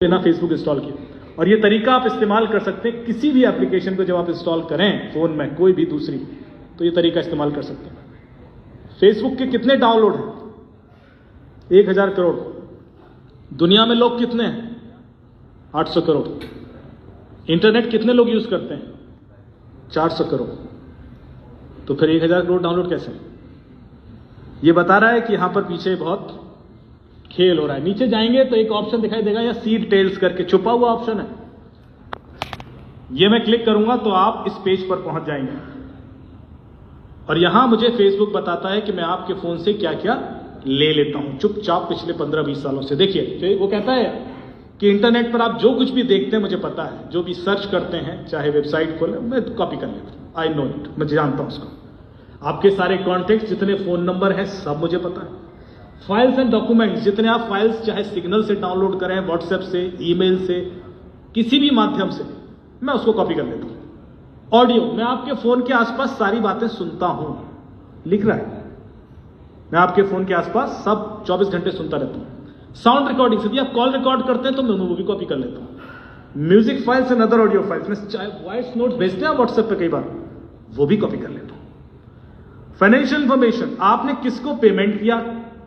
बिना Facebook install किए। और ये तरीका आप इस्तेमाल कर सकते हैं किसी भी एप्लीकेशन को जब आप इंस्टॉल करें फोन में कोई भी दूसरी, तो ये तरीका इस्तेमाल कर सकते हैं। फेसबुक के कितने डाउनलोड हैं? 1000 करोड़। दुनिया में लोग कितने हैं? 800 करोड़। इंटरनेट कितने लोग यूज करते हैं? 400 करोड़। तो फिर 1000 करोड़ डाउनलोड कैसे? ये बता रहा है कि यहां पर पीछे बहुत खेल हो रहा है। नीचे जाएंगे तो एक ऑप्शन दिखाई देगा या सीड टेल्स करके छुपा हुआ ऑप्शन है, ये मैं क्लिक करूंगा तो आप इस पेज पर पहुंच जाएंगे और यहां मुझे फेसबुक बताता है कि मैं आपके फोन से क्या क्या ले लेता हूं चुपचाप पिछले 15-20 सालों से। देखिए वो कहता है कि इंटरनेट पर आप जो कुछ भी देखते हैं मुझे पता है, जो भी सर्च करते हैं चाहे वेबसाइट खोले मैं कॉपी कर लेता हूं। आई नो इट, मैं जानता हूं उसको। आपके सारे कॉन्टेक्ट जितने फोन नंबर हैं सब मुझे पता है। फाइल्स एंड डॉक्यूमेंट्स जितने आप फाइल्स चाहे सिग्नल से डाउनलोड करें, व्हाट्सएप से, ईमेल से, किसी भी माध्यम से, मैं उसको कॉपी कर लेता हूं। ऑडियो, मैं आपके फोन के आसपास सारी बातें सुनता हूं, लिख रहा है, मैं आपके फोन के आसपास सब 24 घंटे सुनता रहता हूं। साउंड रिकॉर्डिंग, यदि आप कॉल रिकॉर्ड करते हैं तो मैं वो भी कॉपी कर लेता हूं। Music files and other audio files, में चाहे वॉइस नोट भेजते हैं व्हाट्सएप पे कई बार, वो भी कॉपी कर लेता हूं। फाइनेंशियल इंफॉर्मेशन, आपने किसको पेमेंट किया,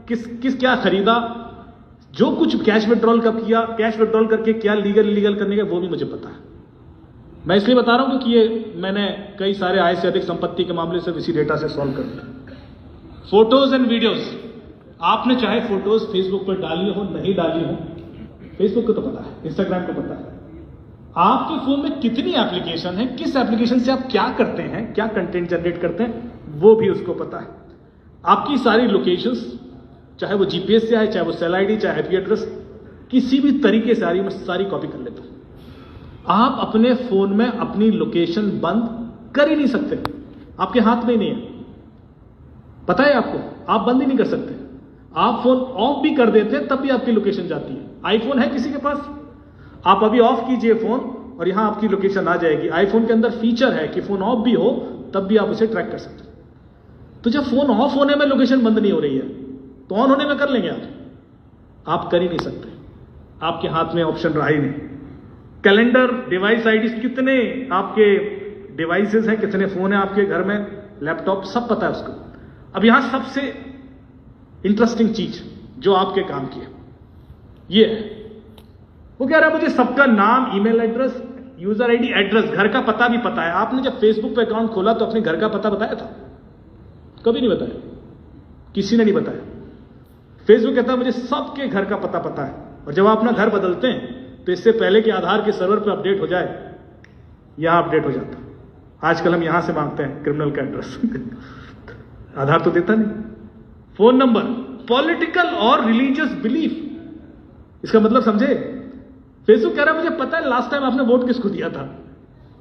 किस क्या खरीदा, जो कुछ कैश विड्रॉल कब किया, कैश विड्रॉल करके क्या लीगल इलीगल करने का, वो भी मुझे पता है। मैं इसलिए बता रहा हूं क्योंकि ये मैंने कई सारे आय से अधिक संपत्ति के मामले से इसी डेटा से सॉल्व कर दिया। फोटोज एंड वीडियोस, आपने चाहे फोटोज फेसबुक पर डाली हो नहीं डाली हो, फेसबुक को तो पता है, इंस्टाग्राम को पता है। आपके फोन में कितनी एप्लीकेशन है, किस एप्लीकेशन से आप क्या करते हैं, क्या कंटेंट जनरेट करते हैं, वो भी उसको पता है। आपकी सारी लोकेशंस, चाहे वो जीपीएस से आए, चाहे वो सेल आईडी, चाहे आईपी एड्रेस, किसी भी तरीके से आ रही है, मैं सारी कॉपी कर लेता हूं। आप अपने फोन में अपनी लोकेशन बंद कर ही नहीं सकते, आपके हाथ में ही नहीं है, पता है आपको, आप बंद ही नहीं कर सकते। आप फोन ऑफ भी कर देते हैं तब भी आपकी लोकेशन जाती है। आईफोन है किसी के पास? आप अभी ऑफ कीजिए फोन और यहां आपकी लोकेशन आ जाएगी। आईफोन के अंदर फीचर है कि फोन ऑफ भी हो तब भी आप उसे ट्रैक कर सकते हैं। तो जब फोन ऑफ होने में लोकेशन बंद नहीं हो रही है तो ऑन होने में कर लेंगे आप कर ही नहीं सकते, आपके हाथ में ऑप्शन रहा ही नहीं। कैलेंडर, डिवाइस आईडी, कितने आपके डिवाइसेस हैं, कितने फोन हैं आपके घर में, लैपटॉप, सब पता है उसको। अब यहां सबसे इंटरेस्टिंग चीज जो आपके काम की है ये है, वो कह रहा है मुझे सबका नाम, email address, user ID, address, घर का पता भी पता है। आपने जब फेसबुक पे अकाउंट खोला तो अपने घर का पता बताया था? कभी नहीं बताया, किसी ने नहीं बताया। फेसबुक कहता है मुझे सबके घर का पता है। और जब आप अपना घर बदलते हैं तो इससे पहले कि आधार के सर्वर पे अपडेट हो जाए, यहां अपडेट हो जाता है। आजकल हम यहां से मांगते हैं क्रिमिनल का एड्रेस आधार तो देता नहीं। फोन नंबर, पॉलिटिकल और रिलीजियस बिलीफ, इसका मतलब समझे? फेसबुक कह रहा है मुझे पता है लास्ट टाइम आपने वोट किसको दिया था,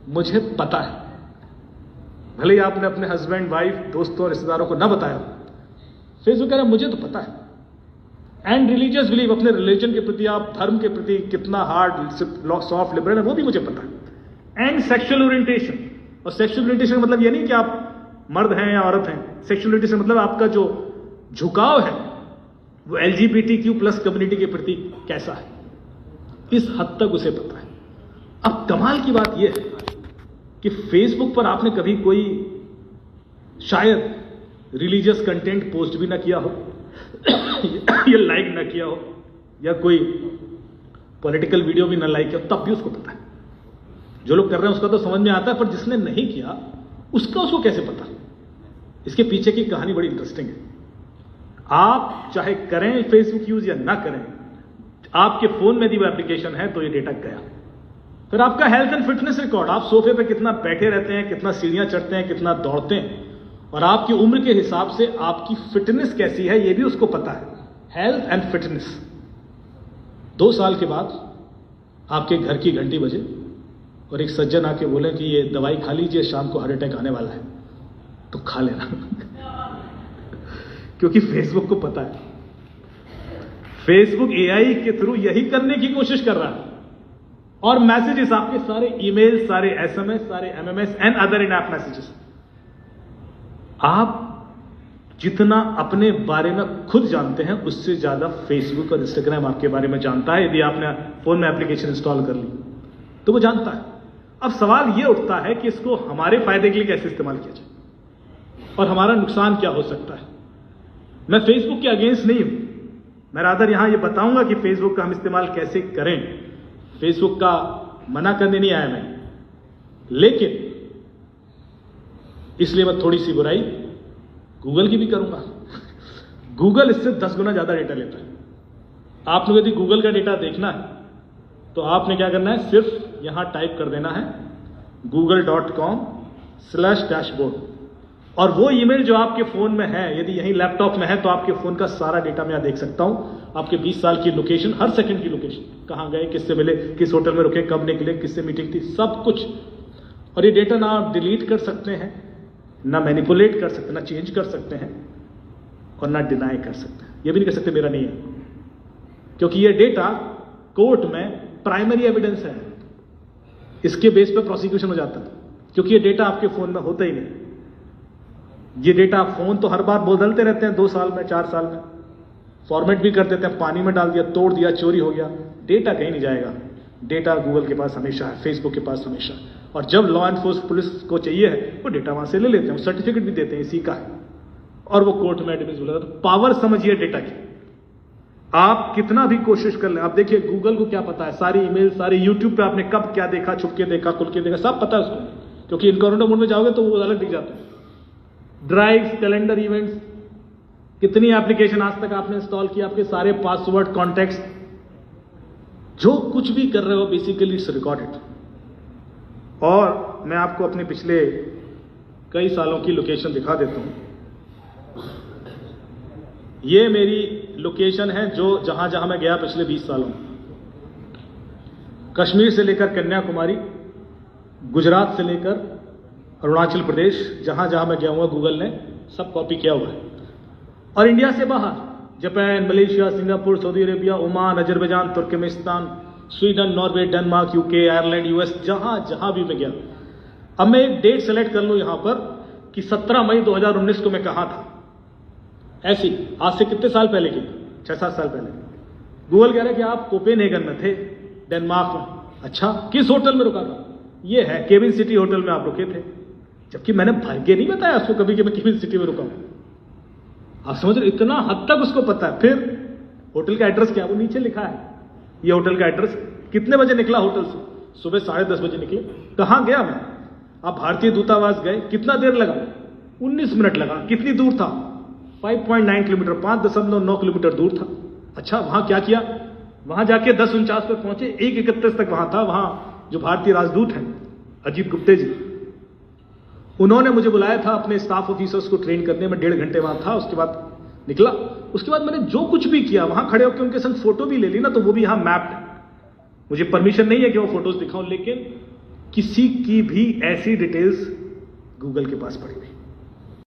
मुझे पता है। भले ही आपने अपने हस्बैंड, वाइफ, दोस्तों, रिश्तेदारों को ना बताया, फेसबुक कह रहा है मुझे तो पता है। एंड रिलीजियस बिलीफ, अपने रिलीजन के प्रति, आप धर्म के प्रति कितना हार्ड, सॉफ्ट, लिबरल है, वो भी मुझे पता है। एंड सेक्सुअल ओरिएंटेशन, और सेक्सुअल ओरिएंटेशन मतलब ये नहीं कि आप मर्द हैं या औरत हैं। सेक्सुअल ओरिएंटेशन मतलब आपका जो झुकाव है वो LGBTQ+ कम्युनिटी के प्रति कैसा है, इस हद तक उसे पता है। अब कमाल की बात यह है कि फेसबुक पर आपने कभी कोई शायद रिलीजियस कंटेंट पोस्ट भी ना किया हो या लाइक ना किया हो, या कोई पॉलिटिकल वीडियो भी ना लाइक किया हो, तब भी उसको पता है। जो लोग कर रहे हैं उसका तो समझ में आता है, पर जिसने नहीं किया उसका उसको कैसे पता? इसके पीछे की कहानी बड़ी इंटरेस्टिंग है। आप चाहे करें फेसबुक यूज या ना करें, आपके फोन में यदि वो एप्लीकेशन है तो ये डेटा गया। फिर आपका हेल्थ एंड फिटनेस रिकॉर्ड, आप सोफे पे कितना बैठे रहते हैं, कितना सीढ़ियां चढ़ते हैं, कितना दौड़ते हैं, और आपकी उम्र के हिसाब से आपकी फिटनेस कैसी है ये भी उसको पता है। Health and fitness. 2 साल के बाद आपके घर की घंटी बजे और एक सज्जन आके बोले कि ये दवाई खा लीजिए, शाम को हार्ट अटैक आने वाला है, तो खा लेना क्योंकि फेसबुक को पता है। फेसबुक AI के थ्रू यही करने की कोशिश कर रहा है। और मैसेजेस, आपके सारे ईमेल, सारे SMS, सारे MMS and other in app messages, आप जितना अपने बारे में खुद जानते हैं उससे ज्यादा फेसबुक और इंस्टाग्राम आपके बारे में जानता है। यदि आपने फोन में एप्लीकेशन इंस्टॉल कर ली तो वो जानता है। अब सवाल ये उठता है कि इसको हमारे फायदे के लिए कैसे इस्तेमाल किया जाए और हमारा नुकसान क्या हो सकता है। मैं फेसबुक के अगेंस्ट नहीं हूं, मैं रादर यहां ये बताऊंगा कि फेसबुक का हम इस्तेमाल कैसे करें। फेसबुक का मना करने नहीं आया मैं, लेकिन इसलिए मैं थोड़ी सी बुराई गूगल की भी करूंगा। गूगल इससे 10 गुना ज्यादा डेटा लेता है। आप लोग यदि गूगल का डेटा देखना है तो आपने क्या करना है, सिर्फ यहां टाइप कर देना है google.com/dashboard और वो ईमेल जो आपके फोन में है, यदि यही लैपटॉप में है तो आपके फोन का सारा डेटा मैं यहां देख सकता हूं। आपके 20 साल की लोकेशन, हर सेकंड की लोकेशन, कहां गए, किससे मिले, किस होटल में रुके, कब निकले, किससे मीटिंग थी, सब कुछ। और ये डेटा ना आप डिलीट कर सकते हैं, ना मैनिपुलेट कर सकते, ना चेंज कर सकते हैं और ना डिनाई कर सकते हैं। ये भी नहीं कर सकते मेरा नहीं है, क्योंकि ये डेटा कोर्ट में प्राइमरी एविडेंस है। इसके बेस पे प्रोसिक्यूशन हो जाता है, क्योंकि ये डेटा आपके फोन में होता ही नहीं। ये डेटा फोन तो हर बार बदलते रहते हैं, 2 साल में, 4 साल में, फॉर्मेट भी कर देते हैं, पानी में डाल दिया, तोड़ दिया, चोरी हो गया, डेटा कहीं नहीं जाएगा। डेटा गूगल के पास हमेशा है, फेसबुक के पास हमेशा है। और जब लॉ एनफोर्समेंट पुलिस को चाहिए है वो डेटा वहां से ले लेते हैं, सर्टिफिकेट भी देते हैं इसी का है, और वो कोर्ट में एडमिस बोला। तो पावर समझिए डेटा की। आप कितना भी कोशिश कर लें, आप देखिए गूगल को क्या पता है, सारी ईमेल, सारे यूट्यूब पे आपने कब क्या देखा, छुप के देखा, खुल के देखा, सब पता है उसको, क्योंकि इनकॉग्निटो मोड में जाओगे तो वो अलग दिख जाता है। ड्राइव्स, कैलेंडर, इवेंट्स, कितनी एप्लीकेशन आज तक आपने इंस्टॉल किया, आपके सारे पासवर्ड, कॉन्टैक्ट्स, जो कुछ भी कर रहे हो बेसिकली इट्स रिकॉर्डेड। और मैं आपको अपने पिछले कई सालों की लोकेशन दिखा देता हूं। ये मेरी लोकेशन है जो जहां जहां मैं गया पिछले 20 सालों में, कश्मीर से लेकर कन्याकुमारी, गुजरात से लेकर अरुणाचल प्रदेश, जहां जहां मैं गया हुआ गूगल ने सब कॉपी किया हुआ है। और इंडिया से बाहर Japan, Malaysia, Singapore, Saudi Arabia, Oman, Azerbaijan, Turkmenistan, Sweden, Norway, Denmark, UK, Ireland, US, जहां जहां भी मैं गया। अब मैं एक डेट सेलेक्ट कर लूं यहां पर कि 17 मई 2019 को मैं कहां था। ऐसी आज से कितने साल पहले की, 6-7 साल पहले। गूगल कह रहा है कि आप कोपेनहेगन में थे, डेनमार्क में। अच्छा, किस होटल में रुका था? ये है केविन सिटी होटल में आप रुके थे, जबकि मैंने भाग्य नहीं बताया उसको कभी कि मैं केविन सिटी में रुका हूं। आप समझ रहे, इतना हद तक उसको पता है। फिर होटल का एड्रेस क्या, वो नीचे लिखा है, ये होटल का एड्रेस। कितने बजे निकला होटल से? सुबह 10:30 बजे निकले। कहां गया मैं? आप भारतीय दूतावास गए, कितना देर लगा? 19 मिनट लगा। कितनी दूर था? 5.9 किलोमीटर, 5.9 किलोमीटर दूर था। अच्छा, वहां क्या किया? वहां जाके 10:49 पर पहुंचे, 1:31 तक वहां था। वहां जो भारतीय राजदूत हैं अजीत गुप्ते जी, उन्होंने मुझे बुलाया था अपने स्टाफ ऑफिसर्स को ट्रेन करने में। 1.5 घंटे वहां था, उसके बाद निकला। उसके बाद मैंने जो कुछ भी किया, वहां खड़े होकर उनके संग फोटो भी ले ली ना, तो वो भी यहां मैप्ड है। मुझे परमिशन नहीं है कि वो फोटोज दिखाऊं, लेकिन किसी की भी ऐसी डिटेल्स गूगल के पास पड़ी हुई।